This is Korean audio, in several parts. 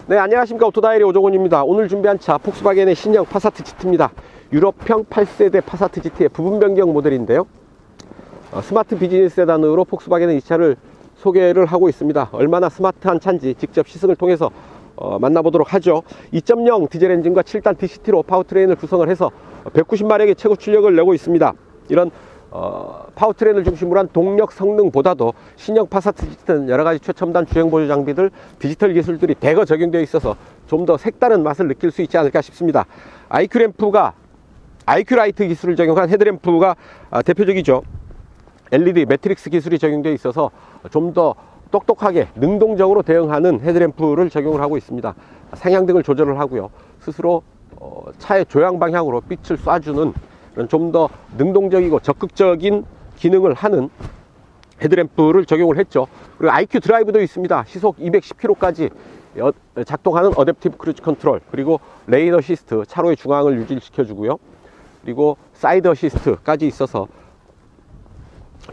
네, 안녕하십니까. 오토다이리 오종훈입니다. 오늘 준비한 차 폭스바겐의 신형 파사트 GT입니다. 유럽형 8세대 파사트 GT의 부분 변경 모델인데요. 스마트 비즈니스 세단으로 폭스바겐은 이 차를 소개를 하고 있습니다. 얼마나 스마트한 차인지 직접 시승을 통해서 만나보도록 하죠. 2.0 디젤 엔진과 7단 DCT로 파워트레인을 구성을 해서 190마력의 최고 출력을 내고 있습니다. 이런 파워트레인을 중심으로 한 동력 성능보다도 신형 파사트 GT는 여러가지 최첨단 주행보조 장비들, 디지털 기술들이 대거 적용되어 있어서 좀 더 색다른 맛을 느낄 수 있지 않을까 싶습니다. IQ 라이트 기술을 적용한 헤드램프가 대표적이죠. LED 매트릭스 기술이 적용되어 있어서 좀 더 똑똑하게 능동적으로 대응하는 헤드램프를 적용을 하고 있습니다. 상향등을 조절을 하고요. 스스로 차의 조향 방향으로 빛을 쏴주는 좀 더 능동적이고 적극적인 기능을 하는 헤드램프를 적용을 했죠. 그리고 IQ 드라이브도 있습니다. 시속 210km까지 작동하는 어댑티브 크루즈 컨트롤, 그리고 레인 어시스트, 차로의 중앙을 유지시켜 주고요. 그리고 사이드 어시스트까지 있어서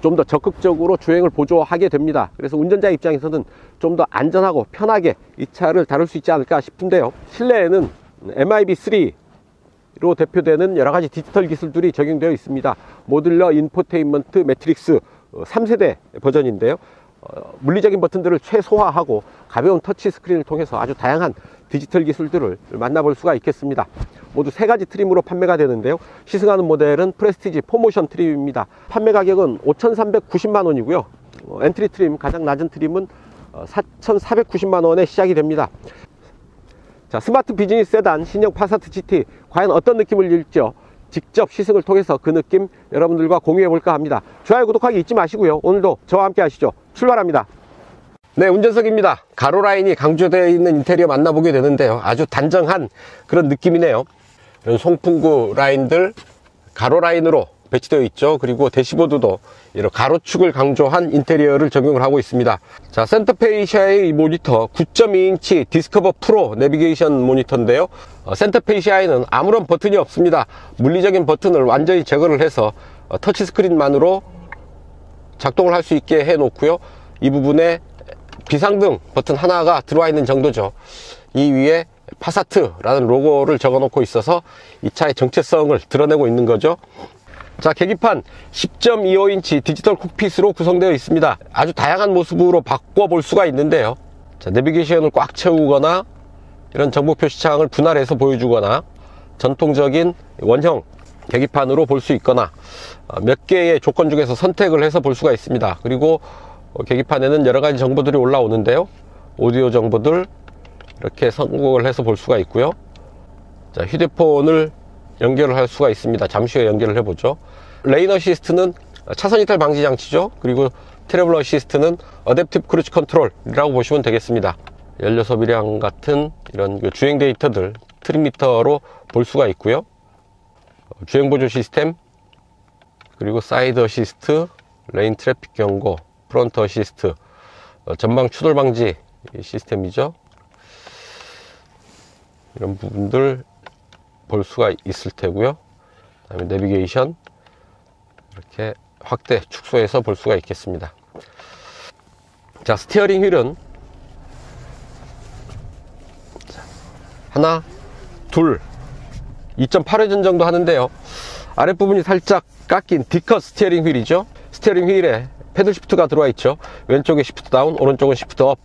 좀 더 적극적으로 주행을 보조하게 됩니다. 그래서 운전자 입장에서는 좀 더 안전하고 편하게 이 차를 다룰 수 있지 않을까 싶은데요. 실내에는 MIB3로 대표되는 여러가지 디지털 기술들이 적용되어 있습니다. 모듈러 인포테인먼트 매트릭스 3세대 버전인데요. 물리적인 버튼들을 최소화하고 가벼운 터치 스크린을 통해서 아주 다양한 디지털 기술들을 만나볼 수가 있겠습니다. 모두 3가지 트림으로 판매가 되는데요. 시승하는 모델은 프레스티지 4모션 트림입니다. 판매 가격은 5,390만원이고요. 엔트리 트림, 가장 낮은 트림은 4,490만원에 시작이 됩니다. 자, 스마트 비즈니스 세단 신형 파사트 GT 과연 어떤 느낌을 줄지요? 직접 시승을 통해서 그 느낌 여러분들과 공유해 볼까 합니다. 좋아요, 구독하기 잊지 마시고요. 오늘도 저와 함께 하시죠. 출발합니다. 네, 운전석입니다. 가로라인이 강조되어 있는 인테리어 만나보게 되는데요. 아주 단정한 그런 느낌이네요. 이런 송풍구 라인들 가로라인으로 배치되어 있죠. 그리고 대시보드도 이런 가로축을 강조한 인테리어를 적용을 하고 있습니다. 자, 센터페이시아의 모니터 9.2인치 디스커버 프로 내비게이션 모니터인데요. 센터페이시아에는 아무런 버튼이 없습니다. 물리적인 버튼을 완전히 제거를 해서 터치스크린만으로 작동을 할 수 있게 해 놓고요. 이 부분에 비상등 버튼 하나가 들어와 있는 정도죠. 이 위에 파사트라는 로고를 적어 놓고 있어서 이 차의 정체성을 드러내고 있는 거죠. 자, 계기판 10.25인치 디지털 콕핏으로 구성되어 있습니다. 아주 다양한 모습으로 바꿔볼 수가 있는데요. 자, 내비게이션을 꽉 채우거나 이런 정보 표시창을 분할해서 보여주거나 전통적인 원형 계기판으로 볼 수 있거나 몇 개의 조건 중에서 선택을 해서 볼 수가 있습니다. 그리고 계기판에는 여러가지 정보들이 올라오는데요. 오디오 정보들 이렇게 선곡을 해서 볼 수가 있고요. 자, 휴대폰을 연결을 할 수가 있습니다. 잠시 후에 연결을 해보죠. 레인 어시스트는 차선 이탈 방지 장치죠. 그리고 트래블 어시스트는 어댑티브 크루즈 컨트롤이라고 보시면 되겠습니다. 연료 소비량 같은 이런 주행 데이터들 트립미터로 볼 수가 있고요. 주행 보조 시스템, 그리고 사이드 어시스트, 레인 트래픽 경고, 프론트 어시스트, 전방 추돌 방지 시스템이죠. 이런 부분들 볼 수가 있을 테고요. 그다음에 내비게이션 이렇게 확대 축소해서 볼 수가 있겠습니다. 자, 스티어링 휠은 하나, 둘, 2.8회전 정도 하는데요. 아랫부분이 살짝 깎인 D컷 스티어링 휠이죠. 스티어링 휠에 패들 시프트가 들어와 있죠. 왼쪽에 시프트 다운, 오른쪽은 시프트 업.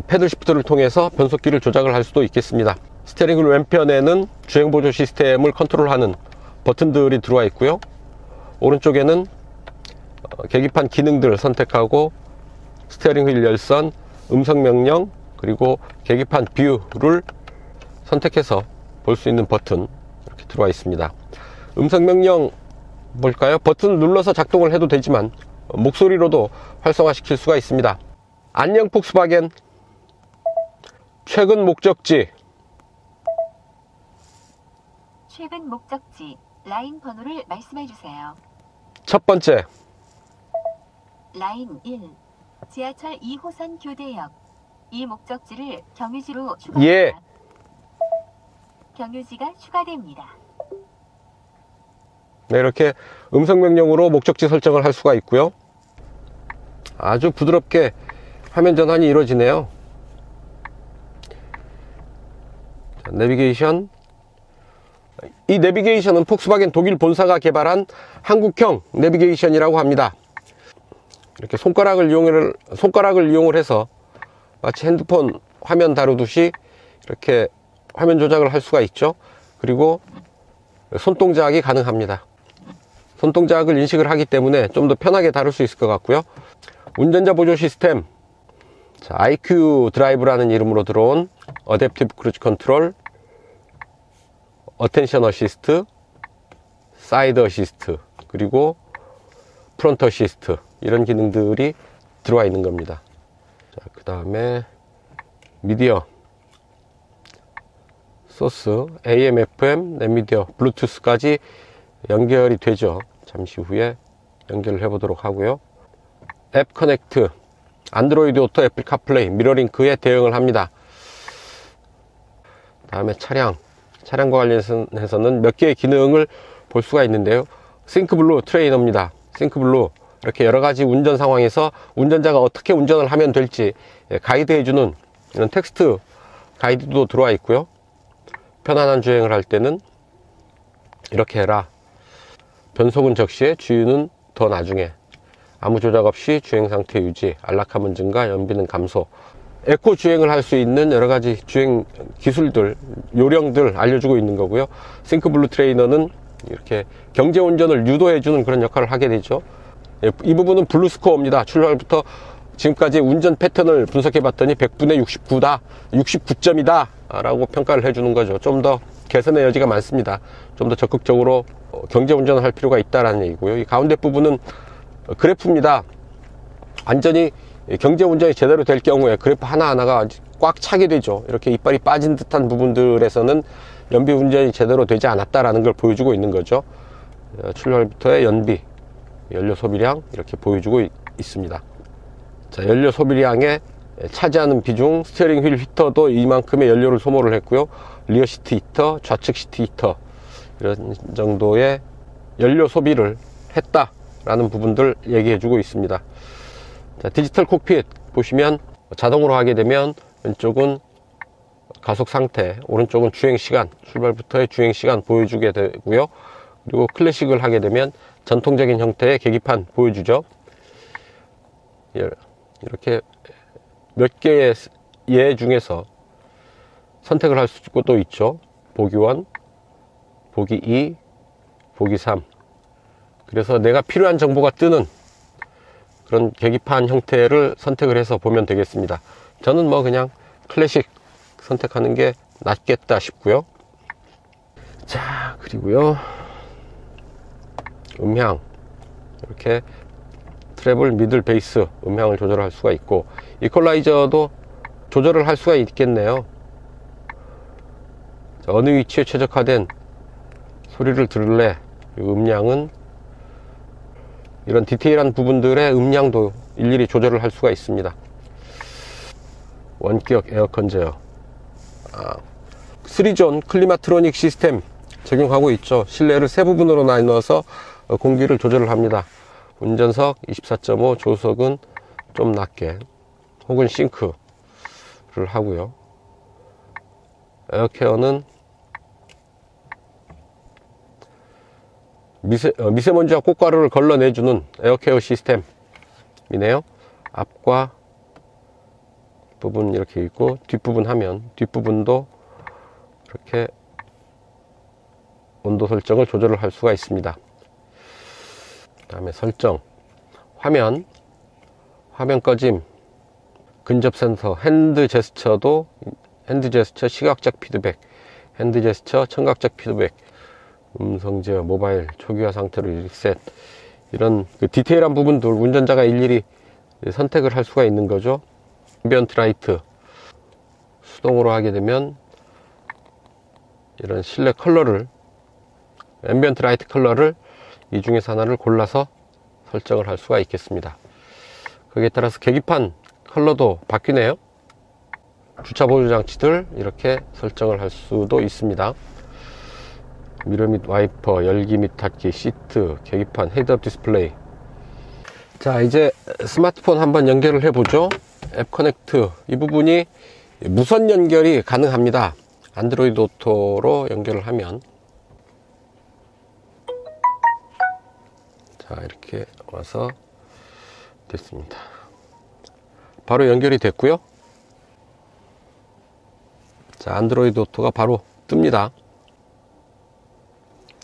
패들 시프트를 통해서 변속기를 조작을 할 수도 있겠습니다. 스티어링 휠 왼편에는 주행 보조 시스템을 컨트롤하는 버튼들이 들어와 있고요. 오른쪽에는 계기판 기능들을 선택하고 스티어링 휠 열선, 음성 명령, 그리고 계기판 뷰를 선택해서 볼 수 있는 버튼 이렇게 들어와 있습니다. 음성 명령 볼까요? 버튼을 눌러서 작동을 해도 되지만 목소리로도 활성화 시킬 수가 있습니다. 안녕 폭스바겐, 최근 목적지 라인 번호를 말씀해 주세요. 첫 번째 라인 1, 지하철 2호선 교대역. 이 목적지를 경유지로 추가합니다. 예. 경유지가 추가됩니다. 네, 이렇게 음성 명령으로 목적지 설정을 할 수가 있고요. 아주 부드럽게 화면 전환이 이루어지네요. 자, 내비게이션. 이 내비게이션은 폭스바겐 독일 본사가 개발한 한국형 내비게이션이라고 합니다. 이렇게 손가락을 이용을 해서 마치 핸드폰 화면 다루듯이 이렇게 화면 조작을 할 수가 있죠. 그리고 손동작이 가능합니다. 손동작을 인식을 하기 때문에 좀 더 편하게 다룰 수 있을 것 같고요. 운전자 보조 시스템. 자, IQ 드라이브라는 이름으로 들어온 어댑티브 크루즈 컨트롤, 어텐션 어시스트, 사이드 어시스트, 그리고 프론트 어시스트, 이런 기능들이 들어와 있는 겁니다. 자, 그 다음에 미디어 소스, AM, FM, 넷미디어, 블루투스까지 연결이 되죠. 잠시 후에 연결을 해 보도록 하고요. 앱 커넥트, 안드로이드 오토, 애플 카플레이, 미러링크에 대응을 합니다. 다음에 차량과 관련해서는 몇 개의 기능을 볼 수가 있는데요. 싱크블루 트레이너입니다. 싱크블루, 이렇게 여러가지 운전 상황에서 운전자가 어떻게 운전을 하면 될지 가이드 해주는 이런 텍스트 가이드도 들어와 있고요. 편안한 주행을 할 때는 이렇게 해라, 변속은 적시에, 주유는 더 나중에, 아무 조작 없이 주행 상태 유지, 안락함은 증가, 연비는 감소, 에코 주행을 할 수 있는 여러가지 주행 기술들, 요령들 알려주고 있는 거고요. 싱크블루 트레이너는 이렇게 경제 운전을 유도해주는 그런 역할을 하게 되죠. 이 부분은 블루스코어입니다. 출발부터 지금까지 운전 패턴을 분석해 봤더니 100분의 69다, 69점이다 라고 평가를 해주는 거죠. 좀 더 개선의 여지가 많습니다. 좀 더 적극적으로 경제 운전을 할 필요가 있다는 얘기고요. 이 가운데 부분은 그래프입니다. 완전히 경제 운전이 제대로 될 경우에 그래프 하나하나가 꽉 차게 되죠. 이렇게 이빨이 빠진 듯한 부분들에서는 연비 운전이 제대로 되지 않았다라는 걸 보여주고 있는 거죠. 출발부터의 연비, 연료 소비량 이렇게 보여주고 있습니다. 자, 연료 소비량에 차지하는 비중, 스티어링 휠 히터도 이만큼의 연료를 소모를 했고요. 리어 시트 히터, 좌측 시트 히터, 이런 정도의 연료 소비를 했다라는 부분들 얘기해 주고 있습니다. 자, 디지털 콕핏 보시면 자동으로 하게 되면 왼쪽은 가속 상태, 오른쪽은 주행 시간, 출발부터의 주행 시간 보여주게 되고요. 그리고 클래식을 하게 되면 전통적인 형태의 계기판 보여주죠. 이렇게 몇 개의 예 중에서 선택을 할 수도 있죠. 보기 1, 보기 2, 보기 3. 그래서 내가 필요한 정보가 뜨는 그런 계기판 형태를 선택을 해서 보면 되겠습니다. 저는 뭐 그냥 클래식 선택하는 게 낫겠다 싶고요. 자, 그리고요, 음향, 이렇게 트래블, 미들, 베이스 음향을 조절할 수가 있고, 이퀄라이저도 조절을 할 수가 있겠네요. 자, 어느 위치에 최적화된 소리를 들을래, 이 음량은 이런 디테일한 부분들의 음량도 일일이 조절을 할 수가 있습니다. 원격 에어컨 제어, 3존 클리마트로닉 시스템 적용하고 있죠. 실내를 세 부분으로 나누어서 공기를 조절을 합니다. 운전석 24.5, 조석은 좀 낮게 혹은 싱크를 하고요. 에어케어는 미세먼지와 꽃가루를 걸러내주는 에어케어 시스템이네요. 앞과 부분 이렇게 있고, 뒷부분 하면 뒷부분도 이렇게 온도 설정을 조절을 할 수가 있습니다. 그 다음에 설정, 화면 꺼짐, 근접 센서, 핸드 제스처도, 핸드 제스처 시각적 피드백, 핸드 제스처 청각적 피드백, 음성 제어, 모바일 초기화 상태로 리셋, 이런 그 디테일한 부분들 운전자가 일일이 선택을 할 수가 있는 거죠. 앰비언트 라이트, 수동으로 하게 되면 이런 실내 컬러를, 앰비언트 라이트 컬러를 이 중에서 하나를 골라서 설정을 할 수가 있겠습니다. 거기에 따라서 계기판 컬러도 바뀌네요. 주차 보조 장치들 이렇게 설정을 할 수도 있습니다. 미러 및 와이퍼, 열기 및 닫기, 시트, 계기판, 헤드업 디스플레이. 자, 이제 스마트폰 한번 연결을 해 보죠. 앱 커넥트, 이 부분이 무선 연결이 가능합니다. 안드로이드 오토로 연결을 하면, 자, 이렇게 와서 됐습니다. 바로 연결이 됐고요. 자, 안드로이드 오토가 바로 뜹니다.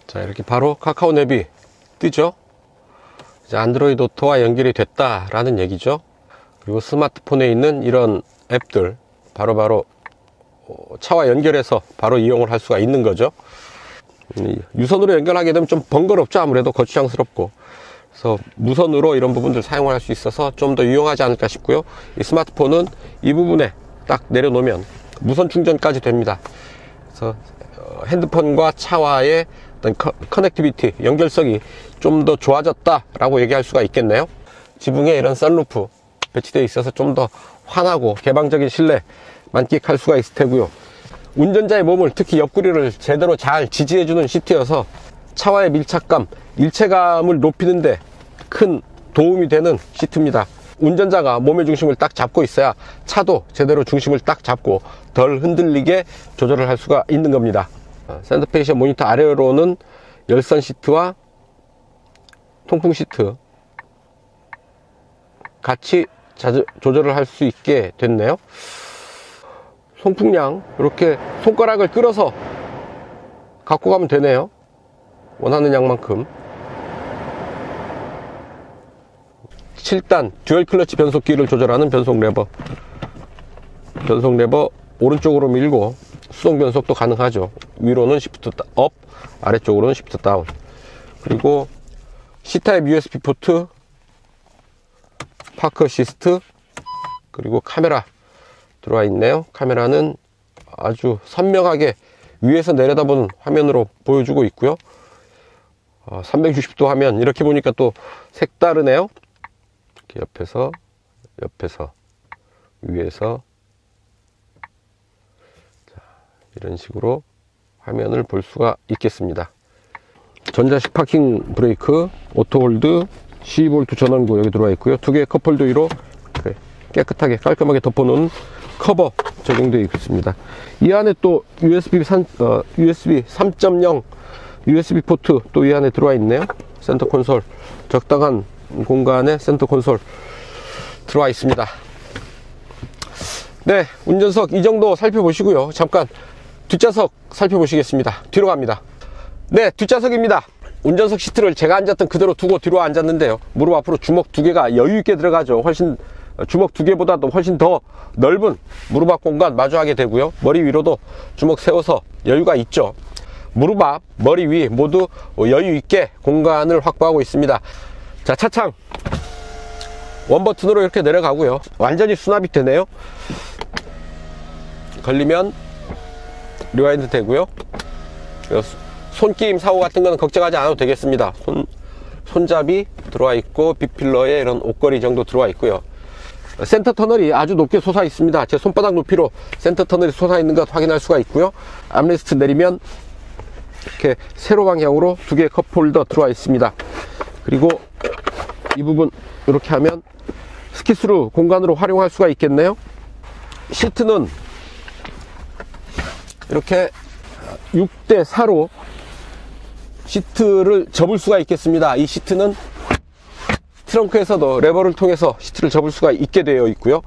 자, 이렇게 바로 카카오 앱이 뜨죠. 이제 안드로이드 오토와 연결이 됐다라는 얘기죠. 그리고 스마트폰에 있는 이런 앱들 바로바로 차와 연결해서 바로 이용을 할 수가 있는 거죠. 유선으로 연결하게 되면 좀 번거롭죠. 아무래도 거추장스럽고. 그래서 무선으로 이런 부분들 사용을 할 수 있어서 좀 더 유용하지 않을까 싶고요. 이 스마트폰은 이 부분에 딱 내려놓으면 무선 충전까지 됩니다. 그래서 핸드폰과 차와의 어떤 커넥티비티, 연결성이 좀 더 좋아졌다라고 얘기할 수가 있겠네요. 지붕에 이런 선루프 배치되어 있어서 좀 더 환하고 개방적인 실내 만끽할 수가 있을 테고요. 운전자의 몸을, 특히 옆구리를 제대로 잘 지지해주는 시트여서 차와의 밀착감, 일체감을 높이는데 큰 도움이 되는 시트입니다. 운전자가 몸의 중심을 딱 잡고 있어야 차도 제대로 중심을 딱 잡고 덜 흔들리게 조절을 할 수가 있는 겁니다. 센터페이션 모니터 아래로는 열선 시트와 통풍 시트 같이 조절을 할 수 있게 됐네요. 송풍량 이렇게 손가락을 끌어서 갖고 가면 되네요. 원하는 양만큼. 7단 듀얼 클러치 변속기를 조절하는 변속 레버. 변속 레버 오른쪽으로 밀고 수동 변속도 가능하죠. 위로는 시프트 업, 아래쪽으로는 시프트 다운. 그리고 C타입 USB 포트, 파크 어시스트, 그리고 카메라 들어와 있네요. 카메라는 아주 선명하게 위에서 내려다보는 화면으로 보여주고 있고요. 360도 화면, 이렇게 보니까 또 색다르네요. 이렇게 옆에서 위에서, 자, 이런 식으로 화면을 볼 수가 있겠습니다. 전자식 파킹 브레이크, 오토홀드, 12V 전원구 여기 들어와 있고요. 두 개의 컵홀더 위로 깨끗하게 깔끔하게 덮어놓은 커버 적용되어 있습니다. 이 안에 또 USB 3.0 USB 포트 또 이 안에 들어와 있네요. 센터 콘솔, 적당한 공간에 센터 콘솔 들어와 있습니다. 네, 운전석 이 정도 살펴보시고요. 잠깐 뒷좌석 살펴보시겠습니다. 뒤로 갑니다. 네, 뒷좌석입니다. 운전석 시트를 제가 앉았던 그대로 두고 뒤로 앉았는데요. 무릎 앞으로 주먹 두 개가 여유 있게 들어가죠. 훨씬 주먹 두 개보다도 훨씬 더 넓은 무릎 앞 공간 마주하게 되고요. 머리 위로도 주먹 세워서 여유가 있죠. 무릎 앞, 머리 위 모두 여유 있게 공간을 확보하고 있습니다. 자, 차창 원 버튼으로 이렇게 내려가고요. 완전히 수납이 되네요. 걸리면 리와인드 되고요. 손끼임 사고 같은 거는 걱정하지 않아도 되겠습니다. 손잡이 들어와 있고 빗필러에 이런 옷걸이 정도 들어와 있고요. 센터 터널이 아주 높게 솟아 있습니다. 제 손바닥 높이로 센터 터널이 솟아 있는 것 확인할 수가 있고요. 암레스트 내리면 이렇게 세로 방향으로 두 개의 컵홀더 들어와 있습니다. 그리고 이 부분 이렇게 하면 스키스루 공간으로 활용할 수가 있겠네요. 시트는 이렇게 6대4로 시트를 접을 수가 있겠습니다. 이 시트는 트렁크에서도 레버를 통해서 시트를 접을 수가 있게 되어 있고요.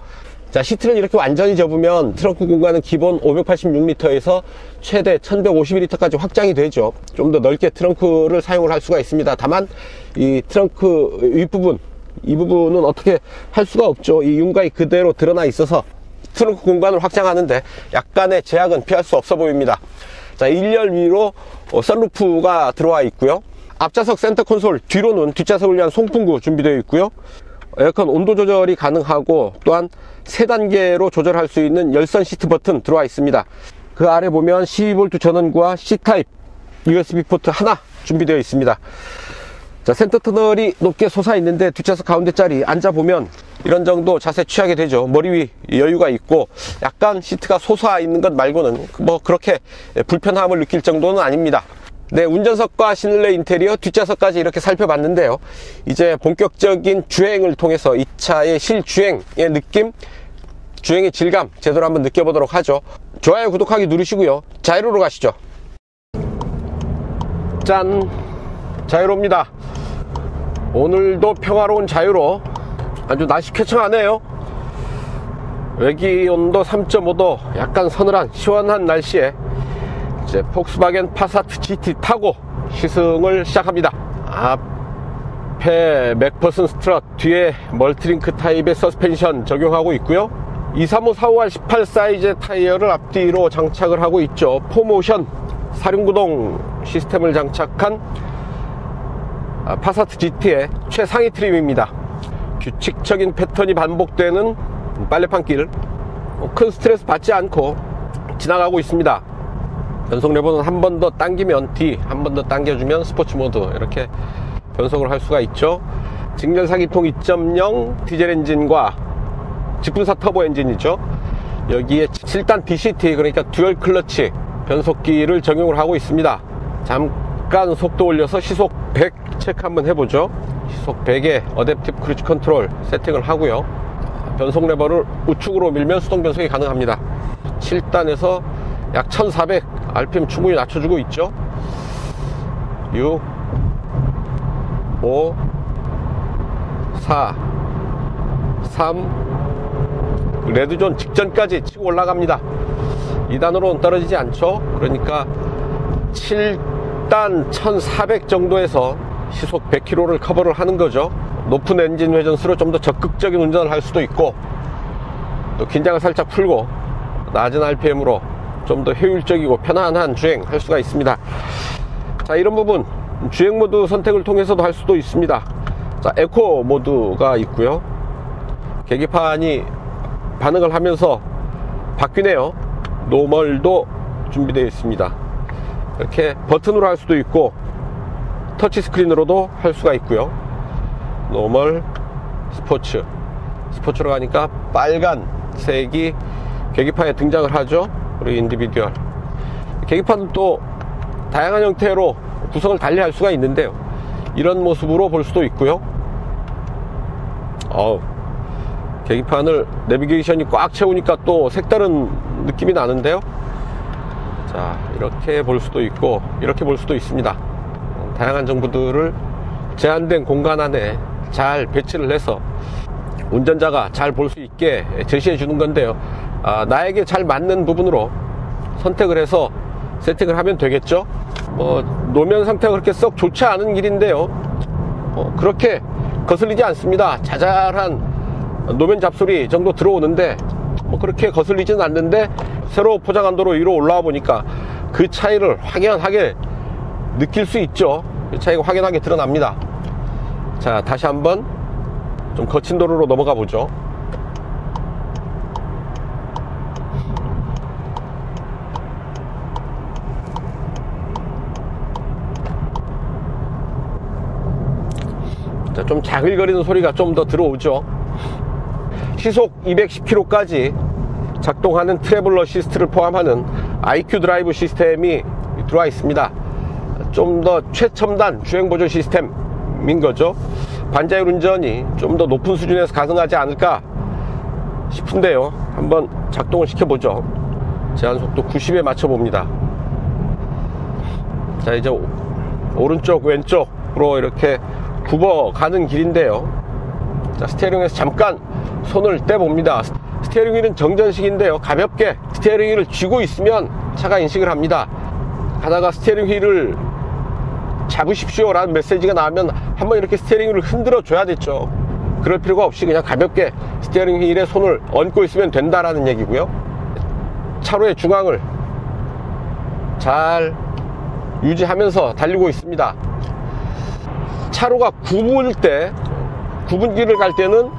자, 시트를 이렇게 완전히 접으면 트렁크 공간은 기본 586L에서 최대 1150L까지 확장이 되죠. 좀 더 넓게 트렁크를 사용을 할 수가 있습니다. 다만 이 트렁크 윗부분, 이 부분은 어떻게 할 수가 없죠. 이 윤곽이 그대로 드러나 있어서 트렁크 공간을 확장하는데 약간의 제약은 피할 수 없어 보입니다. 자, 1열 위로 선루프가 들어와 있고요. 앞좌석 센터 콘솔, 뒤로는 뒷좌석을 위한 송풍구 준비되어 있고요. 에어컨 온도 조절이 가능하고 또한 3단계로 조절할 수 있는 열선 시트 버튼 들어와 있습니다. 그 아래 보면 12V 전원구와 C타입 USB 포트 하나 준비되어 있습니다. 자, 센터 터널이 높게 솟아 있는데 뒷좌석 가운데 자리 앉아보면 이런 정도 자세 취하게 되죠. 머리 위 여유가 있고 약간 시트가 솟아 있는 것 말고는 뭐 그렇게 불편함을 느낄 정도는 아닙니다. 네, 운전석과 실내 인테리어, 뒷좌석까지 이렇게 살펴봤는데요. 이제 본격적인 주행을 통해서 이 차의 실주행의 느낌, 주행의 질감 제대로 한번 느껴보도록 하죠. 좋아요, 구독하기 누르시고요. 자이로로 가시죠. 짠, 자이로입니다. 오늘도 평화로운 자유로 아주 날씨 쾌청하네요. 외기 온도 3.5도, 약간 서늘한 시원한 날씨에 이제 폭스바겐 파사트 GT 타고 시승을 시작합니다. 앞에 맥퍼슨 스트럿, 뒤에 멀티링크 타입의 서스펜션 적용하고 있고요. 235-45R18 사이즈의 타이어를 앞뒤로 장착을 하고 있죠. 포모션 사륜구동 시스템을 장착한 파사트 GT의 최상위 트림입니다. 규칙적인 패턴이 반복되는 빨래판길, 큰 스트레스 받지 않고 지나가고 있습니다. 변속 레버는 한 번 더 당기면 D, 한 번 더 당겨주면 스포츠 모드, 이렇게 변속을 할 수가 있죠. 직렬 4기통 2.0 디젤 엔진과 직분사 터보 엔진이죠. 여기에 7단 DCT, 그러니까 듀얼 클러치 변속기를 적용을 하고 있습니다. 잠깐 속도 올려서 시속 100 체크 한번 해보죠. 시속 100에 어댑티브 크루즈 컨트롤 세팅을 하고요. 변속 레버를 우측으로 밀면 수동 변속이 가능합니다. 7단에서 약 1400 RPM 충분히 낮춰주고 있죠. 6 5 4 3 레드존 직전까지 치고 올라갑니다. 2단으로는 떨어지지 않죠. 그러니까 7단 1400 정도에서 시속 100km를 커버를 하는 거죠. 높은 엔진 회전수로 좀 더 적극적인 운전을 할 수도 있고, 또 긴장을 살짝 풀고 낮은 RPM으로 좀 더 효율적이고 편안한 주행 할 수가 있습니다. 자, 이런 부분 주행 모드 선택을 통해서도 할 수도 있습니다. 자, 에코 모드가 있고요. 계기판이 반응을 하면서 바뀌네요. 노멀도 준비되어 있습니다. 이렇게 버튼으로 할 수도 있고 터치 스크린으로도 할 수가 있고요. 노멀, 스포츠, 스포츠로 가니까 빨간색이 계기판에 등장을 하죠. 그리고 인디비듀얼, 계기판은 또 다양한 형태로 구성을 달리 할 수가 있는데요. 이런 모습으로 볼 수도 있고요. 계기판을 내비게이션이 꽉 채우니까 또 색다른 느낌이 나는데요. 자, 이렇게 볼 수도 있고 이렇게 볼 수도 있습니다. 다양한 정보들을 제한된 공간 안에 잘 배치를 해서 운전자가 잘 볼 수 있게 제시해 주는 건데요. 나에게 잘 맞는 부분으로 선택을 해서 세팅을 하면 되겠죠. 노면 상태가 그렇게 썩 좋지 않은 길인데요. 그렇게 거슬리지 않습니다. 자잘한 노면 잡소리 정도 들어오는데 그렇게 거슬리지는 않는데, 새로 포장한 도로 위로 올라와 보니까 그 차이를 확연하게 느낄 수 있죠. 그 차이가 확연하게 드러납니다. 자, 다시 한번 좀 거친 도로로 넘어가 보죠. 자, 좀 자글거리는 소리가 좀 더 들어오죠. 시속 210km까지 작동하는 트래블 어시스트를 포함하는 IQ 드라이브 시스템이 들어와 있습니다. 좀 더 최첨단 주행 보조 시스템인 거죠. 반자율 운전이 좀 더 높은 수준에서 가능하지 않을까 싶은데요. 한번 작동을 시켜보죠. 제한 속도 90에 맞춰봅니다. 자, 이제 오른쪽 왼쪽으로 이렇게 굽어 가는 길인데요. 자, 스티어링에서 잠깐 손을 떼봅니다. 스티어링 휠은 정전식인데요. 가볍게 스티어링 휠을 쥐고 있으면 차가 인식을 합니다. 가다가 스티어링 휠을 잡으십시오 라는 메시지가 나오면 한번 이렇게 스티어링 휠을 흔들어 줘야 되죠. 그럴 필요가 없이 그냥 가볍게 스티어링 휠에 손을 얹고 있으면 된다라는 얘기고요. 차로의 중앙을 잘 유지하면서 달리고 있습니다. 차로가 굽은 길을 갈 때는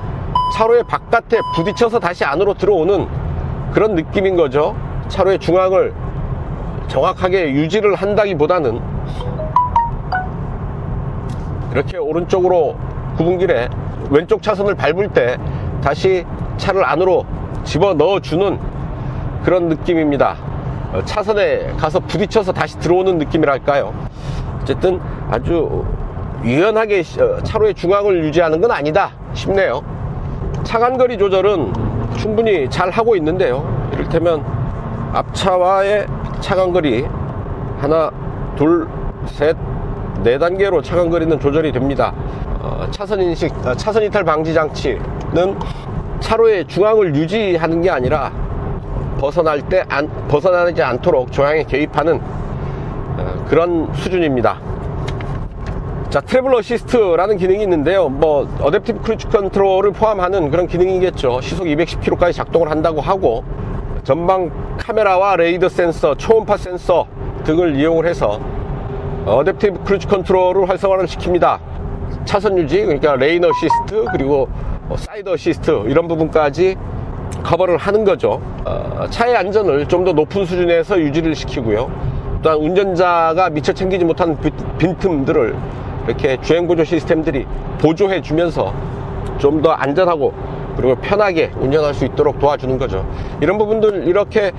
차로의 바깥에 부딪혀서 다시 안으로 들어오는 그런 느낌인 거죠. 차로의 중앙을 정확하게 유지를 한다기보다는 이렇게 오른쪽으로 굽은 길에 왼쪽 차선을 밟을 때 다시 차를 안으로 집어넣어 주는 그런 느낌입니다. 차선에 가서 부딪혀서 다시 들어오는 느낌이랄까요. 어쨌든 아주 유연하게 차로의 중앙을 유지하는 건 아니다 싶네요. 차간거리 조절은 충분히 잘 하고 있는데요. 이를테면 앞차와의 차간거리 하나, 둘, 셋, 4단계로 차간거리는 조절이 됩니다. 차선 인식, 차선 이탈 방지 장치는 차로의 중앙을 유지하는 게 아니라 벗어나지 않도록 조향에 개입하는 그런 수준입니다. 자, 트래블 어시스트라는 기능이 있는데요. 뭐 어댑티브 크루즈 컨트롤을 포함하는 그런 기능이겠죠. 시속 210km까지 작동을 한다고 하고, 전방 카메라와 레이더 센서, 초음파 센서 등을 이용을 해서 어댑티브 크루즈 컨트롤을 활성화를 시킵니다. 차선 유지, 그러니까 레인 어시스트, 그리고 사이드 어시스트, 이런 부분까지 커버를 하는 거죠. 차의 안전을 좀 더 높은 수준에서 유지를 시키고요. 또한 운전자가 미처 챙기지 못한 빈틈들을 이렇게 주행보조 시스템들이 보조해 주면서 좀 더 안전하고 그리고 편하게 운전할 수 있도록 도와주는 거죠. 이런 부분들, 이렇게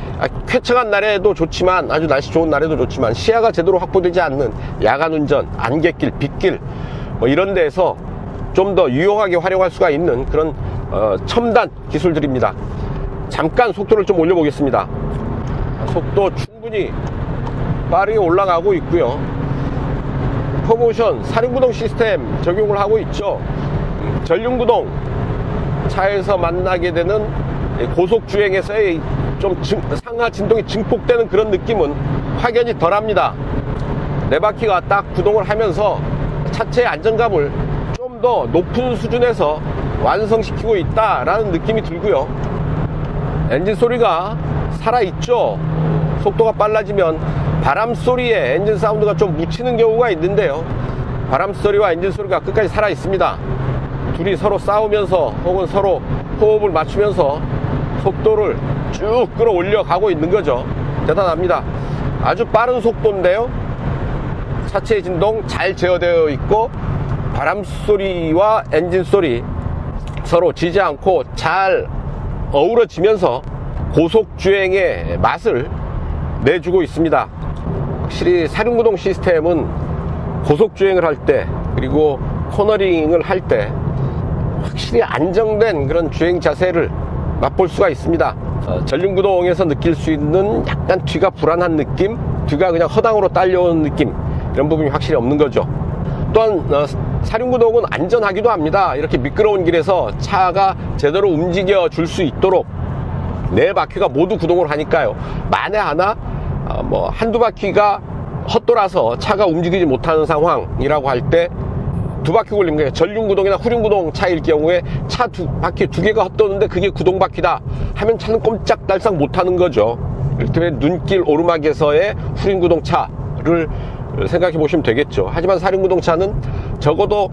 쾌청한 날에도 좋지만, 아주 날씨 좋은 날에도 좋지만, 시야가 제대로 확보되지 않는 야간 운전, 안갯길, 빗길 뭐 이런 데에서 좀 더 유용하게 활용할 수가 있는 그런 첨단 기술들입니다. 잠깐 속도를 좀 올려 보겠습니다. 속도 충분히 빠르게 올라가고 있고요. 포모션 사륜구동 시스템 적용을 하고 있죠. 전륜구동, 차에서 만나게 되는 고속주행에서의 좀 상하 진동이 증폭되는 그런 느낌은 확연히 덜합니다. 네 바퀴가 딱 구동을 하면서 차체의 안정감을 좀 더 높은 수준에서 완성시키고 있다라는 느낌이 들고요. 엔진 소리가 살아있죠. 속도가 빨라지면 바람 소리에 엔진 사운드가 좀 묻히는 경우가 있는데요, 바람 소리와 엔진 소리가 끝까지 살아있습니다. 둘이 서로 싸우면서 혹은 서로 호흡을 맞추면서 속도를 쭉 끌어올려 가고 있는 거죠. 대단합니다. 아주 빠른 속도인데요, 차체의 진동 잘 제어되어 있고, 바람 소리와 엔진 소리 서로 지지 않고 잘 어우러지면서 고속주행의 맛을 내주고 있습니다. 확실히 사륜구동 시스템은 고속주행을 할 때, 그리고 코너링을 할 때 확실히 안정된 그런 주행 자세를 맛볼 수가 있습니다. 전륜구동에서 느낄 수 있는 약간 뒤가 불안한 느낌, 뒤가 그냥 허당으로 딸려오는 느낌, 이런 부분이 확실히 없는 거죠. 또한 사륜구동은 안전하기도 합니다. 이렇게 미끄러운 길에서 차가 제대로 움직여 줄 수 있도록 네 바퀴가 모두 구동을 하니까요, 만에 하나 뭐 한두 바퀴가 헛돌아서 차가 움직이지 못하는 상황이라고 할 때 두 바퀴 걸린 거예요. 전륜구동이나 후륜구동 차일 경우에 차 바퀴 두 개가 헛도는데 그게 구동바퀴다 하면 차는 꼼짝달싹 못하는 거죠. 이를테면 눈길 오르막에서의 후륜구동 차를 생각해 보시면 되겠죠. 하지만 사륜구동 차는 적어도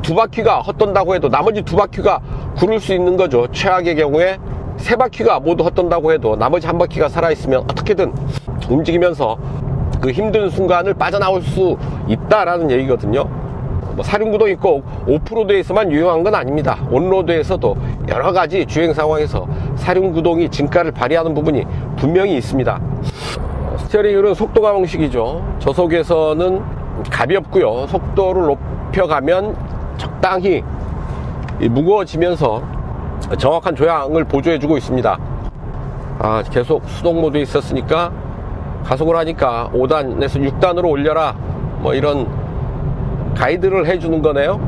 두 바퀴가 헛돈다고 해도 나머지 두 바퀴가 구를 수 있는 거죠. 최악의 경우에 세 바퀴가 모두 헛돈다고 해도 나머지 한 바퀴가 살아있으면 어떻게든 움직이면서 그 힘든 순간을 빠져나올 수 있다라는 얘기거든요. 뭐 사륜구동이 꼭 오프로드에서만 유용한 건 아닙니다. 온로드에서도 여러 가지 주행 상황에서 사륜구동이 진가를 발휘하는 부분이 분명히 있습니다. 스티어링 휠은 속도 감흥식이죠. 저속에서는 가볍고요, 속도를 높여가면 적당히 무거워지면서 정확한 조향을 보조해주고 있습니다. 계속 수동 모드에 있었으니까 가속을 하니까 5단에서 6단으로 올려라, 뭐 이런 가이드를 해주는 거네요.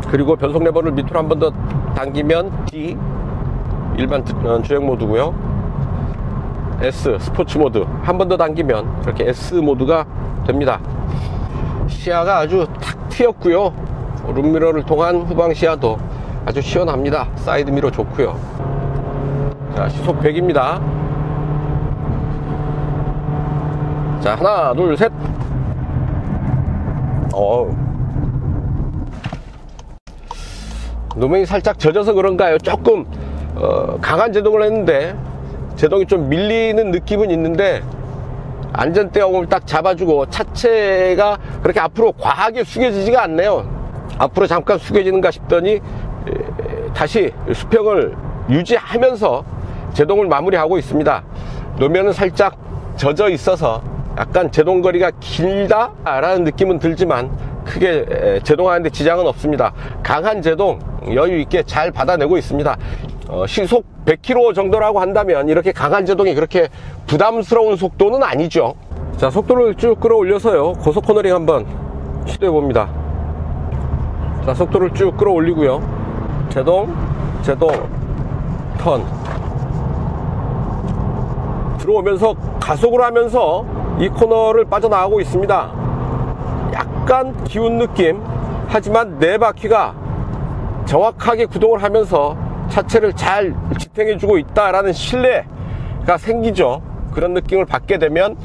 그리고 변속 레버를 밑으로 한 번 더 당기면 D, 일반 주행 모드고요. S, 스포츠 모드 한 번 더 당기면 이렇게 S 모드가 됩니다. 시야가 아주 탁 트였고요. 룸미러를 통한 후방 시야도 아주 시원합니다. 사이드미러 좋고요. 자, 시속 100입니다. 자, 하나, 둘, 셋. 노면이 살짝 젖어서 그런가요? 조금 강한 제동을 했는데 제동이 좀 밀리는 느낌은 있는데, 안전대용을 딱 잡아주고 차체가 그렇게 앞으로 과하게 숙여지지가 않네요. 앞으로 잠깐 숙여지는가 싶더니 다시 수평을 유지하면서 제동을 마무리하고 있습니다. 노면은 살짝 젖어 있어서 약간 제동거리가 길다라는 느낌은 들지만 크게 제동하는데 지장은 없습니다. 강한 제동 여유 있게 잘 받아내고 있습니다. 시속 100km 정도라고 한다면 이렇게 강한 제동이 그렇게 부담스러운 속도는 아니죠. 자, 속도를 쭉 끌어올려서요, 고속 코너링 한번 시도해 봅니다. 자, 속도를 쭉 끌어올리고요, 제동, 턴 들어오면서 가속을 하면서 이 코너를 빠져나가고 있습니다. 약간 기운 느낌, 하지만 네 바퀴가 정확하게 구동을 하면서 차체를 잘 지탱해주고 있다라는 신뢰가 생기죠. 그런 느낌을 받게 되면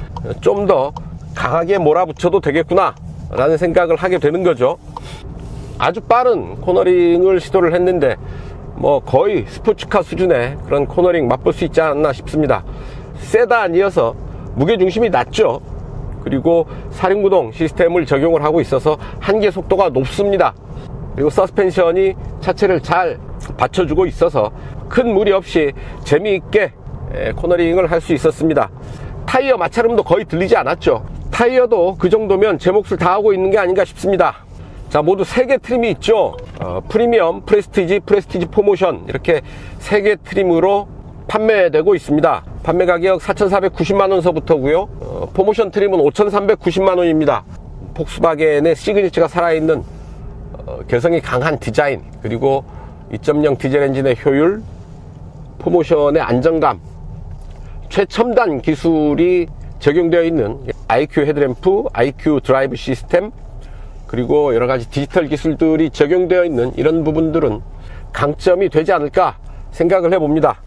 좀 더 강하게 몰아붙여도 되겠구나 라는 생각을 하게 되는 거죠. 아주 빠른 코너링을 시도를 했는데 뭐 거의 스포츠카 수준의 그런 코너링 맛볼 수 있지 않나 싶습니다. 세단이어서 무게중심이 낮죠. 그리고 사륜구동 시스템을 적용을 하고 있어서 한계 속도가 높습니다. 그리고 서스펜션이 차체를 잘 받쳐주고 있어서 큰 무리 없이 재미있게 코너링을 할 수 있었습니다. 타이어 마찰음도 거의 들리지 않았죠. 타이어도 그 정도면 제 몫을 다하고 있는 게 아닌가 싶습니다. 자, 모두 3개 트림이 있죠. 프리미엄, 프레스티지, 프레스티지 포모션, 이렇게 3개 트림으로 판매되고 있습니다. 판매 가격 4,490만원 서부터고요, 포모션 트림은 5,390만원입니다 폭스바겐의 시그니처가 살아있는 개성이 강한 디자인, 그리고 2.0 디젤 엔진의 효율, 포모션의 안정감, 최첨단 기술이 적용되어 있는 IQ 헤드램프, IQ 드라이브 시스템, 그리고 여러가지 디지털 기술들이 적용되어 있는 이런 부분들은 강점이 되지 않을까 생각을 해봅니다.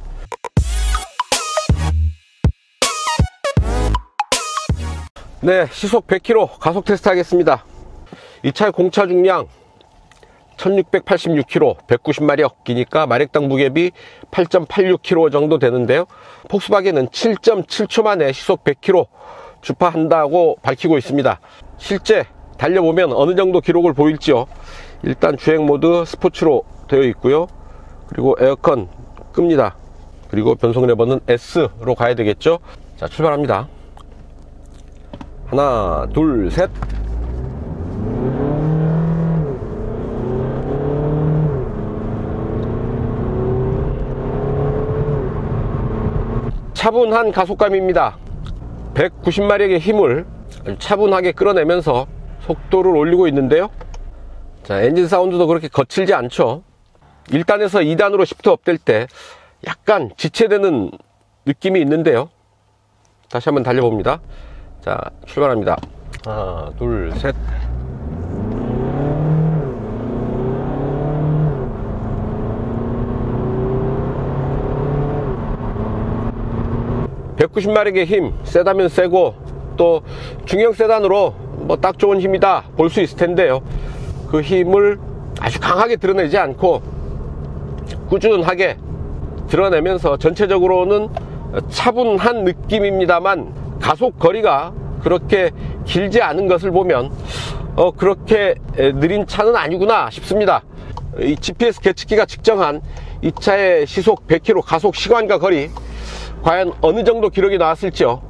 네, 시속 100km 가속 테스트 하겠습니다. 이 차의 공차 중량 1686km, 190마력, 기니까 마력당 무게비 8.86kg 정도 되는데요. 폭스바겐은 7.7초 만에 시속 100km 주파한다고 밝히고 있습니다. 실제 달려보면 어느 정도 기록을 보일지요. 일단 주행 모드 스포츠로 되어 있고요. 그리고 에어컨 끕니다. 그리고 변속 레버는 S로 가야 되겠죠. 자, 출발합니다. 하나, 둘, 셋. 차분한 가속감입니다. 190마력의 힘을 차분하게 끌어내면서 속도를 올리고 있는데요. 자, 엔진 사운드도 그렇게 거칠지 않죠. 1단에서 2단으로 시프트 업될 때 약간 지체되는 느낌이 있는데요. 다시 한번 달려봅니다. 자, 출발합니다. 하나, 둘, 셋. (190마력의) 힘, 세다면 세고 또 중형 세단으로 뭐 딱 좋은 힘이다 볼 수 있을 텐데요. 그 힘을 아주 강하게 드러내지 않고 꾸준하게 드러내면서 전체적으로는 차분한 느낌입니다만 가속 거리가 그렇게 길지 않은 것을 보면 그렇게 느린 차는 아니구나 싶습니다. 이 GPS 계측기가 측정한 이 차의 시속 100km 가속 시간과 거리, 과연 어느 정도 기록이 나왔을지요.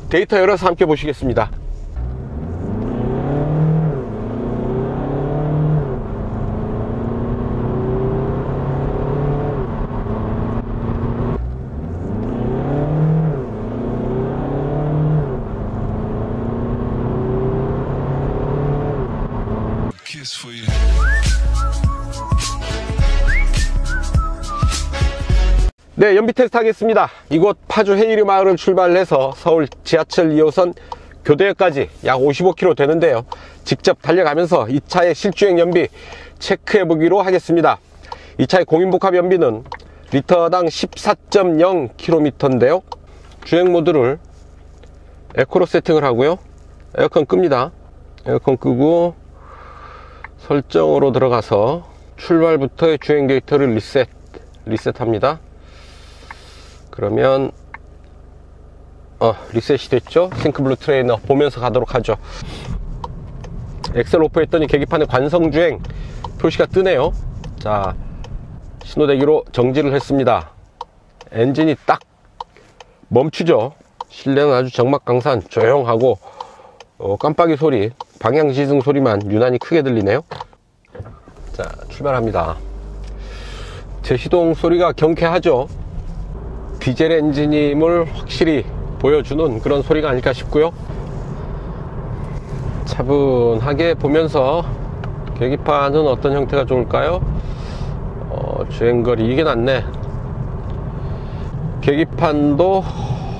데이터 열어서 함께 보시겠습니다. 네, 연비 테스트 하겠습니다. 이곳 파주 해이리 마을을 출발해서 서울 지하철 2호선 교대역까지 약 55km 되는데요. 직접 달려가면서 이 차의 실주행 연비 체크해 보기로 하겠습니다. 이 차의 공인복합 연비는 리터당 14.0km인데요. 주행 모드를 에코로 세팅을 하고요. 에어컨 끕니다. 에어컨 끄고 설정으로 들어가서 출발부터의 주행 데이터를 리셋합니다. 그러면 리셋이 됐죠. 싱크블루 트레이너 보면서 가도록 하죠. 엑셀 오프 했더니 계기판에 관성주행 표시가 뜨네요. 자, 신호대기로 정지를 했습니다. 엔진이 딱 멈추죠. 실내는 아주 정막강산 조용하고 깜빡이 소리, 방향지승 소리만 유난히 크게 들리네요. 자, 출발합니다. 제시동 소리가 경쾌하죠. 디젤 엔진임을 확실히 보여주는 그런 소리가 아닐까 싶고요. 차분하게 보면서 계기판은 어떤 형태가 좋을까요? 주행거리 이게 낫네. 계기판도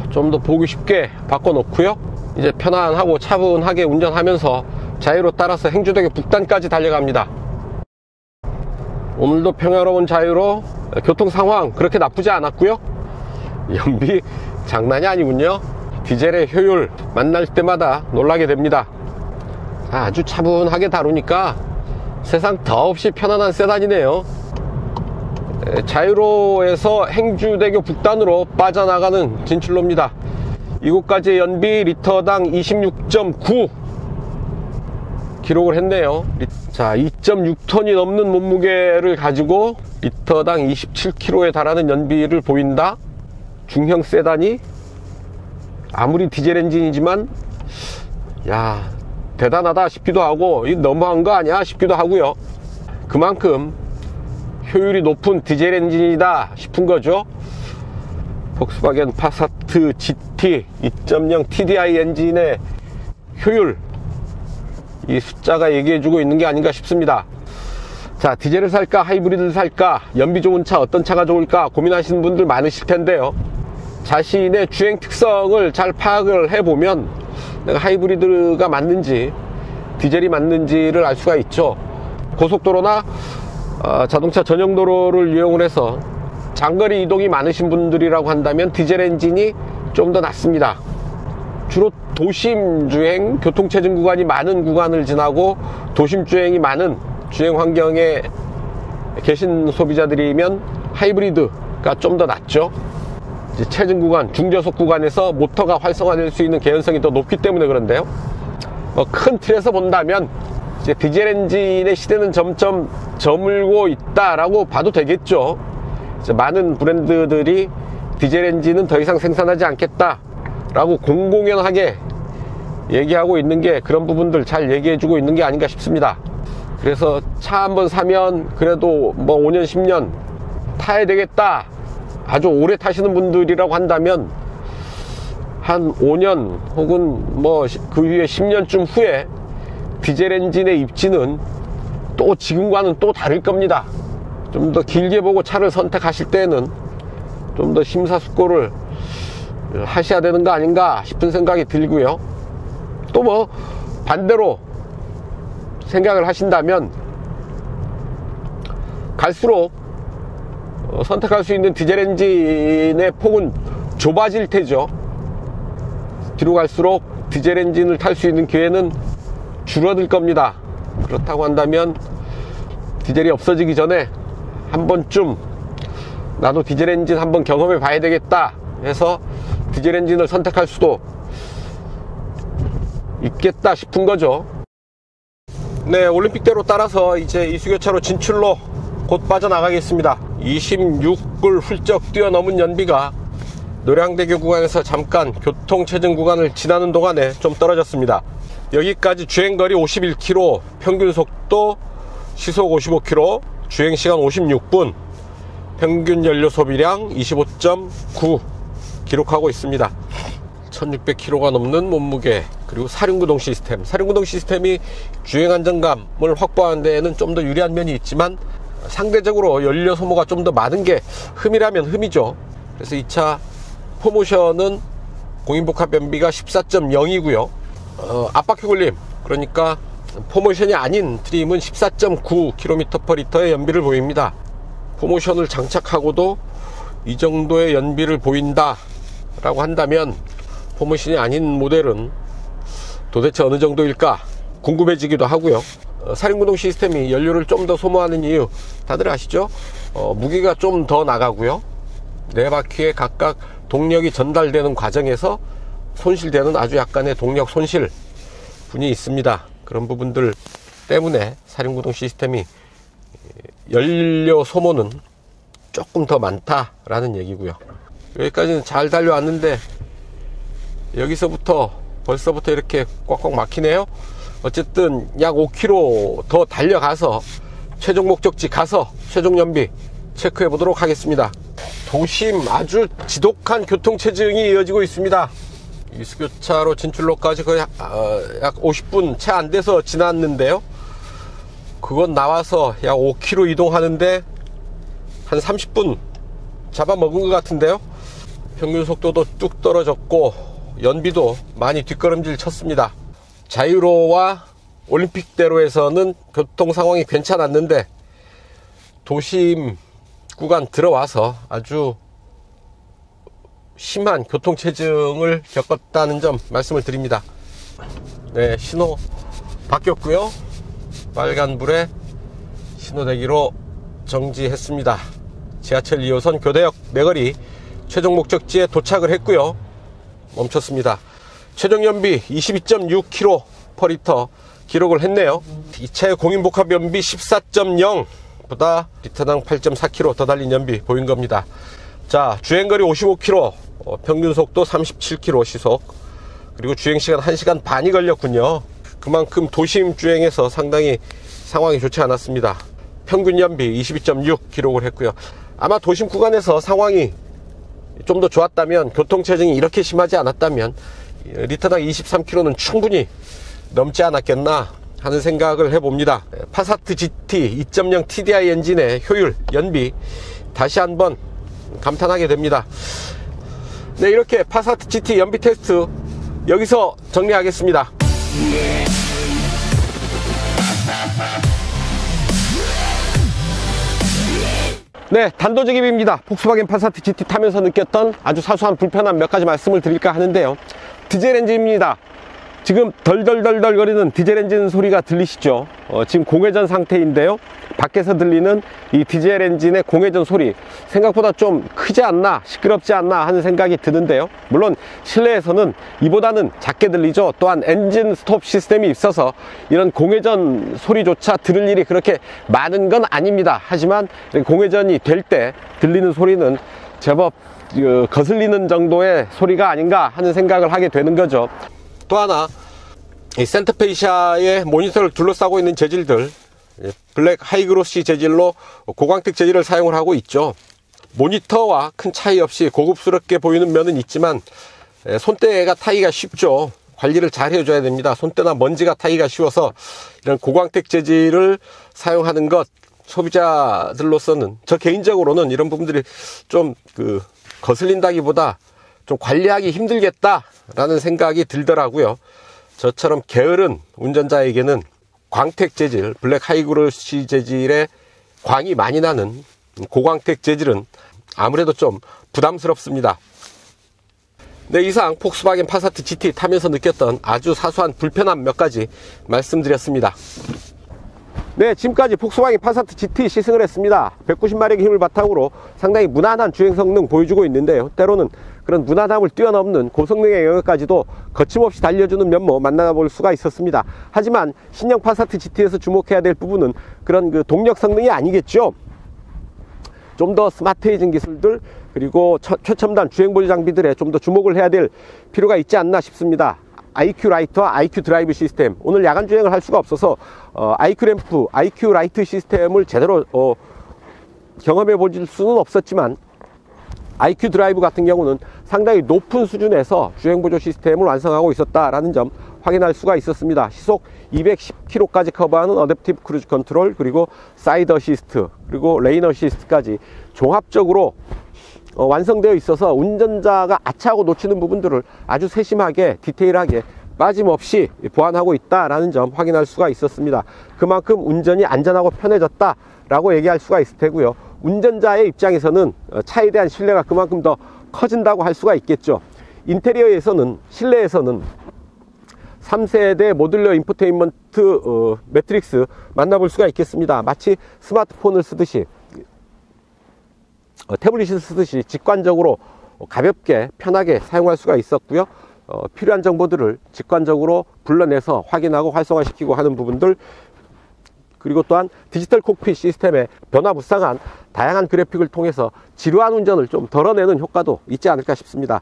좀 더 보기 쉽게 바꿔 놓고요. 이제 편안하고 차분하게 운전하면서 자유로 따라서 행주대교 북단까지 달려갑니다. 오늘도 평화로운 자유로 교통 상황 그렇게 나쁘지 않았고요. 연비 장난이 아니군요. 디젤의 효율 만날 때마다 놀라게 됩니다. 아주 차분하게 다루니까 세상 더없이 편안한 세단이네요. 자유로에서 행주대교 북단으로 빠져나가는 진출로입니다. 이곳까지의 연비 리터당 26.9 기록을 했네요. 자, 2.6톤이 넘는 몸무게를 가지고 리터당 27km에 달하는 연비를 보인다. 중형 세단이 아무리 디젤 엔진이지만 야, 대단하다 싶기도 하고 이 너무한 거 아니야 싶기도 하고요. 그만큼 효율이 높은 디젤 엔진이다 싶은 거죠. 폭스바겐 파사트 GT 2.0 TDI 엔진의 효율, 이 숫자가 얘기해주고 있는 게 아닌가 싶습니다. 자, 디젤을 살까 하이브리드를 살까, 연비 좋은 차 어떤 차가 좋을까 고민하시는 분들 많으실 텐데요. 자신의 주행 특성을 잘 파악을 해보면 내가 하이브리드가 맞는지 디젤이 맞는지를 알 수가 있죠. 고속도로나 자동차 전용도로를 이용을 해서 장거리 이동이 많으신 분들이라고 한다면 디젤 엔진이 좀 더 낫습니다. 주로 도심 주행, 교통체증 구간이 많은 구간을 지나고 도심 주행이 많은 주행 환경에 계신 소비자들이면 하이브리드가 좀 더 낫죠. 체증 구간, 중저속 구간에서 모터가 활성화될 수 있는 개연성이 더 높기 때문에 그런데요. 큰 틀에서 본다면 이제 디젤 엔진의 시대는 점점 저물고 있다라고 봐도 되겠죠. 이제 많은 브랜드들이 디젤 엔진은 더 이상 생산하지 않겠다라고 공공연하게 얘기하고 있는 게 그런 부분들 잘 얘기해주고 있는 게 아닌가 싶습니다. 그래서 차 한번 사면 그래도 뭐 5년 10년 타야 되겠다, 아주 오래 타시는 분들이라고 한다면 한 5년 혹은 뭐 그 위에 10년쯤 후에 디젤 엔진의 입지는 또 지금과는 또 다를 겁니다. 좀 더 길게 보고 차를 선택하실 때는 좀 더 심사숙고를 하셔야 되는 거 아닌가 싶은 생각이 들고요. 또 뭐 반대로 생각을 하신다면 갈수록 선택할 수 있는 디젤 엔진의 폭은 좁아질 테죠. 뒤로 갈수록 디젤 엔진을 탈 수 있는 기회는 줄어들 겁니다. 그렇다고 한다면 디젤이 없어지기 전에 한 번쯤 나도 디젤 엔진 한번 경험해 봐야 되겠다 해서 디젤 엔진을 선택할 수도 있겠다 싶은 거죠. 네, 올림픽대로 따라서 이제 이수교차로 진출로 곧 빠져나가겠습니다. 26을 훌쩍 뛰어넘은 연비가 노량대교 구간에서 잠깐 교통체증 구간을 지나는 동안에 좀 떨어졌습니다. 여기까지 주행거리 51km, 평균 속도 시속 55km, 주행시간 56분, 평균 연료 소비량 25.9 기록하고 있습니다. 1600km가 넘는 몸무게, 그리고 사륜구동 시스템. 사륜구동 시스템이 주행 안정감을 확보하는 데에는 좀 더 유리한 면이 있지만 상대적으로 연료 소모가 좀 더 많은 게 흠이라면 흠이죠. 그래서 이 차 포모션은 공인복합 연비가 14.0이고요. 압박효 굴림, 그러니까 포모션이 아닌 트림은 14.9km/L의 연비를 보입니다. 포모션을 장착하고도 이 정도의 연비를 보인다 라고 한다면 포모션이 아닌 모델은 도대체 어느 정도일까 궁금해지기도 하고요. 사륜구동 시스템이 연료를 좀 더 소모하는 이유 다들 아시죠? 무게가 좀 더 나가고요. 네 바퀴에 각각 동력이 전달되는 과정에서 손실되는 아주 약간의 동력 손실 분이 있습니다. 그런 부분들 때문에 사륜구동 시스템이 연료 소모는 조금 더 많다라는 얘기고요. 여기까지는 잘 달려왔는데 여기서부터 벌써부터 이렇게 꽉꽉 막히네요. 어쨌든 약 5km 더 달려가서 최종 목적지 가서 최종 연비 체크해 보도록 하겠습니다. 도심 아주 지독한 교통체증이 이어지고 있습니다. 이수교차로 진출로까지 거의 약 50분 채 안 돼서 지났는데요. 그건 나와서 약 5km 이동하는데 한 30분 잡아먹은 것 같은데요. 평균 속도도 뚝 떨어졌고 연비도 많이 뒷걸음질 쳤습니다. 자유로와 올림픽대로에서는 교통 상황이 괜찮았는데 도심 구간 들어와서 아주 심한 교통체증을 겪었다는 점 말씀을 드립니다. 네, 신호 바뀌었고요. 빨간불에 신호대기로 정지했습니다. 지하철 2호선 교대역 내거리 최종 목적지에 도착을 했고요. 멈췄습니다. 최종 연비 22.6km/L 기록을 했네요. 이 차의 공인복합 연비 14.0 보다 리터당 8.4km 더 달린 연비 보인 겁니다. 자, 주행거리 55km, 평균 속도 37km 시속, 그리고 주행시간 1시간 반이 걸렸군요. 그만큼 도심 주행에서 상당히 상황이 좋지 않았습니다. 평균 연비 22.6 기록을 했고요. 아마 도심 구간에서 상황이 좀 더 좋았다면, 교통체증이 이렇게 심하지 않았다면 리터당 23km는 충분히 넘지 않았겠나 하는 생각을 해봅니다. 파사트 GT 2.0 TDI 엔진의 효율, 연비 다시 한번 감탄하게 됩니다. 네, 이렇게 파사트 GT 연비 테스트 여기서 정리하겠습니다. 네, 단도직입입니다. 폭스바겐 파사트 GT 타면서 느꼈던 아주 사소한 불편함 몇 가지 말씀을 드릴까 하는데요. 디젤 엔진입니다. 지금 덜덜덜덜 거리는 디젤 엔진 소리가 들리시죠? 지금 공회전 상태인데요. 밖에서 들리는 이 디젤 엔진의 공회전 소리, 생각보다 좀 크지 않나, 시끄럽지 않나 하는 생각이 드는데요. 물론 실내에서는 이보다는 작게 들리죠. 또한 엔진 스톱 시스템이 있어서 이런 공회전 소리조차 들을 일이 그렇게 많은 건 아닙니다. 하지만 공회전이 될 때 들리는 소리는 제법 거슬리는 정도의 소리가 아닌가 하는 생각을 하게 되는 거죠. 또 하나, 이 센터페시아의 모니터를 둘러싸고 있는 재질들, 블랙 하이그로시 재질로 고광택 재질을 사용을 하고 있죠. 모니터와 큰 차이 없이 고급스럽게 보이는 면은 있지만 손때가 타기가 쉽죠. 관리를 잘 해줘야 됩니다. 손때나 먼지가 타기가 쉬워서 이런 고광택 재질을 사용하는 것, 소비자들로서는, 저 개인적으로는 이런 부분들이 좀 거슬린다기보다 좀 관리하기 힘들겠다라는 생각이 들더라고요. 저처럼 게으른 운전자에게는 광택 재질, 블랙 하이그로시 재질의 광이 많이 나는 고광택 재질은 아무래도 좀 부담스럽습니다. 네, 이상 폭스바겐 파사트 GT 타면서 느꼈던 아주 사소한 불편함 몇 가지 말씀드렸습니다. 네, 지금까지 폭스바겐 파사트 GT 시승을 했습니다. 190마력의 힘을 바탕으로 상당히 무난한 주행 성능 보여주고 있는데요. 때로는 그런 무난함을 뛰어넘는 고성능의 영역까지도 거침없이 달려주는 면모 만나볼 수가 있었습니다. 하지만 신형 파사트 GT에서 주목해야 될 부분은 그런 동력 성능이 아니겠죠. 좀 더 스마트해진 기술들, 그리고 최첨단 주행 보조 장비들에 좀 더 주목을 해야 될 필요가 있지 않나 싶습니다. IQ 라이트와 IQ 드라이브 시스템, 오늘 야간 주행을 할 수가 없어서 IQ 램프, IQ 라이트 시스템을 제대로 경험해 볼 수는 없었지만, IQ 드라이브 같은 경우는 상당히 높은 수준에서 주행 보조 시스템을 완성하고 있었다라는 점 확인할 수가 있었습니다. 시속 210km까지 커버하는 어댑티브 크루즈 컨트롤, 그리고 사이드 어시스트, 그리고 레인 어시스트까지 종합적으로 완성되어 있어서 운전자가 아차하고 놓치는 부분들을 아주 세심하게 디테일하게 빠짐없이 보완하고 있다라는 점 확인할 수가 있었습니다. 그만큼 운전이 안전하고 편해졌다라고 얘기할 수가 있을 테고요. 운전자의 입장에서는 차에 대한 신뢰가 그만큼 더 커진다고 할 수가 있겠죠. 인테리어에서는, 실내에서는 3세대 모듈러 인포테인먼트 매트릭스 만나볼 수가 있겠습니다. 마치 스마트폰을 쓰듯이, 태블릿을 쓰듯이 직관적으로 가볍게 편하게 사용할 수가 있었고요. 필요한 정보들을 직관적으로 불러내서 확인하고 활성화시키고 하는 부분들, 그리고 또한 디지털 콕핏 시스템의 변화무쌍한 다양한 그래픽을 통해서 지루한 운전을 좀 덜어내는 효과도 있지 않을까 싶습니다.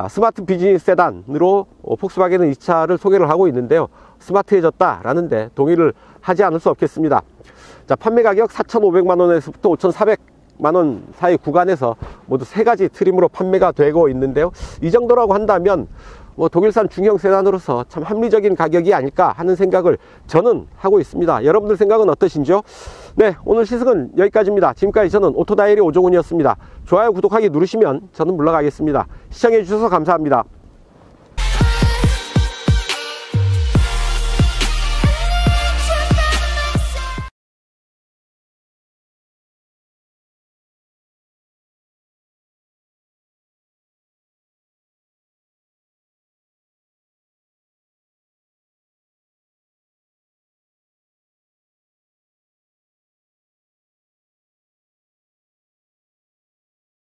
스마트 비즈니스 세단으로 폭스바겐은 이 차를 소개를 하고 있는데요. 스마트해졌다라는데 동의를 하지 않을 수 없겠습니다. 자, 판매 가격 4,500만원에서부터 200만 원 사이 구간에서 모두 3가지 트림으로 판매가 되고 있는데요. 이 정도라고 한다면 뭐 독일산 중형 세단으로서 참 합리적인 가격이 아닐까 하는 생각을 저는 하고 있습니다. 여러분들 생각은 어떠신지요? 네, 오늘 시승은 여기까지입니다. 지금까지 저는 오토다이리 오종훈이었습니다. 좋아요, 구독하기 누르시면 저는 물러가겠습니다. 시청해 주셔서 감사합니다.